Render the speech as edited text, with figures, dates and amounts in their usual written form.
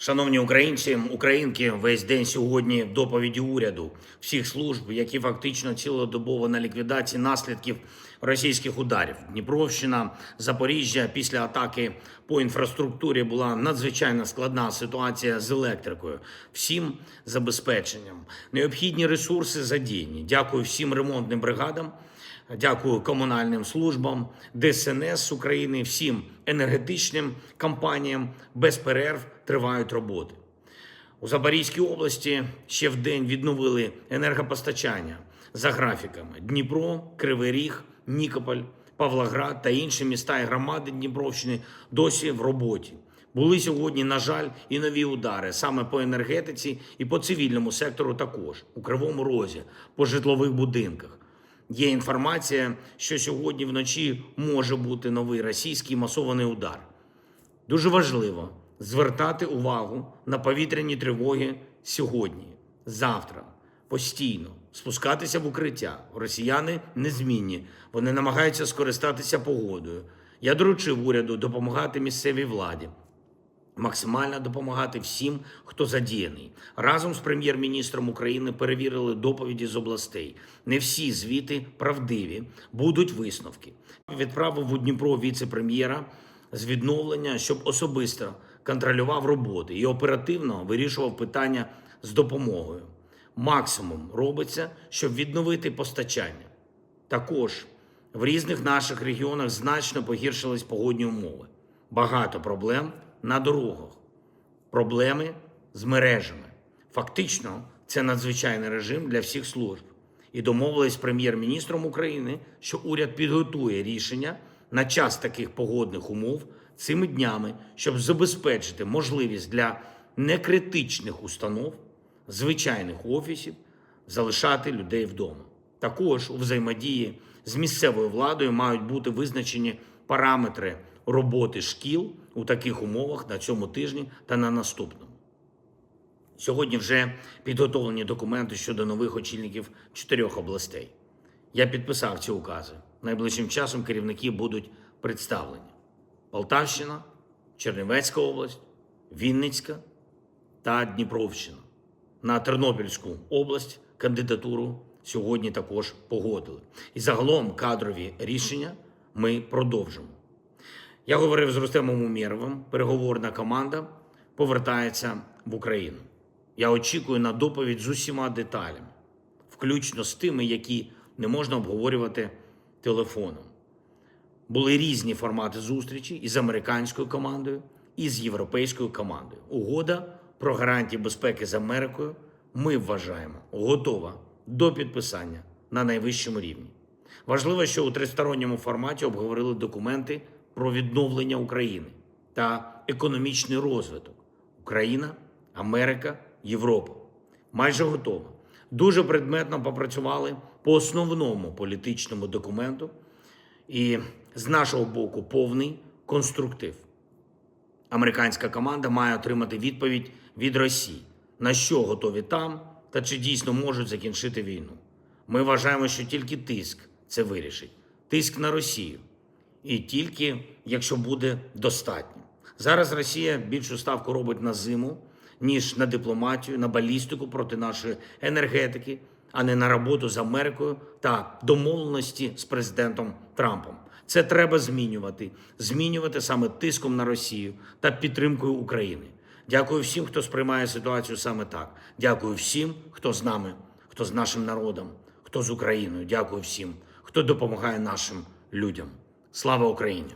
Шановні українці, українки, весь день сьогодні доповіді уряду всіх служб, які фактично цілодобово на ліквідації наслідків російських ударів. Дніпровщина, Запоріжжя після атаки по інфраструктурі була надзвичайно складна ситуація з електрикою, всім забезпеченням. Необхідні ресурси задіяні. Дякую всім ремонтним бригадам. Дякую комунальним службам, ДСНС України, всім енергетичним компаніям. Без перерв тривають роботи. У Запорізькій області ще вдень відновили енергопостачання за графіками. Дніпро, Кривий Ріг, Нікополь, Павлоград та інші міста і громади Дніпровщини досі в роботі. Були сьогодні, на жаль, і нові удари саме по енергетиці і по цивільному сектору також. У Кривому Розі, по житлових будинках. Є інформація, що сьогодні вночі може бути новий російський масований удар. Дуже важливо звертати увагу на повітряні тривоги сьогодні, завтра, постійно, спускатися в укриття. Росіяни незмінні, вони намагаються скористатися погодою. Я доручив уряду допомагати місцевій владі, максимально допомагати всім, хто задіяний. Разом з прем'єр-міністром України перевірили доповіді з областей. Не всі звіти правдиві, будуть висновки. Відправив у Дніпро віце-прем'єра з відновлення, щоб особисто контролював роботи і оперативно вирішував питання з допомогою. Максимум робиться, щоб відновити постачання. Також в різних наших регіонах значно погіршились погодні умови. Багато проблем на дорогах, проблеми з мережами. Фактично, це надзвичайний режим для всіх служб. І домовились з прем'єр-міністром України, що уряд підготує рішення на час таких погодних умов цими днями, щоб забезпечити можливість для некритичних установ, звичайних офісів, залишати людей вдома. Також у взаємодії з місцевою владою мають бути визначені параметри роботи шкіл у таких умовах на цьому тижні та на наступному. Сьогодні вже підготовлені документи щодо нових очільників 4 областей. Я підписав ці укази. Найближчим часом керівники будуть представлені. Полтавщина, Чернівецька область, Вінницька та Дніпровщина. На Тернопільську область кандидатуру сьогодні також погодили. І загалом кадрові рішення ми продовжимо. Я говорив з Рустемом Умєровим, переговорна команда повертається в Україну. Я очікую на доповідь з усіма деталями, включно з тими, які не можна обговорювати телефоном. Були різні формати зустрічі із американською командою, і з європейською командою. Угода про гарантії безпеки з Америкою, ми вважаємо, готова до підписання на найвищому рівні. Важливо, що у тристоронньому форматі обговорили документи про відновлення України та економічний розвиток. Україна, Америка, Європа. Майже готово. Дуже предметно попрацювали по основному політичному документу і з нашого боку повний конструктив. Американська команда має отримати відповідь від Росії, на що готові там та чи дійсно можуть закінчити війну. Ми вважаємо, що тільки тиск це вирішить. Тиск на Росію. І тільки, якщо буде достатньо. Зараз Росія більшу ставку робить на зиму, ніж на дипломатію, на балістику проти нашої енергетики, а не на роботу з Америкою та домовленості з президентом Трампом. Це треба змінювати. Змінювати саме тиском на Росію та підтримкою України. Дякую всім, хто сприймає ситуацію саме так. Дякую всім, хто з нами, хто з нашим народом, хто з Україною. Дякую всім, хто допомагає нашим людям. Слава Україні!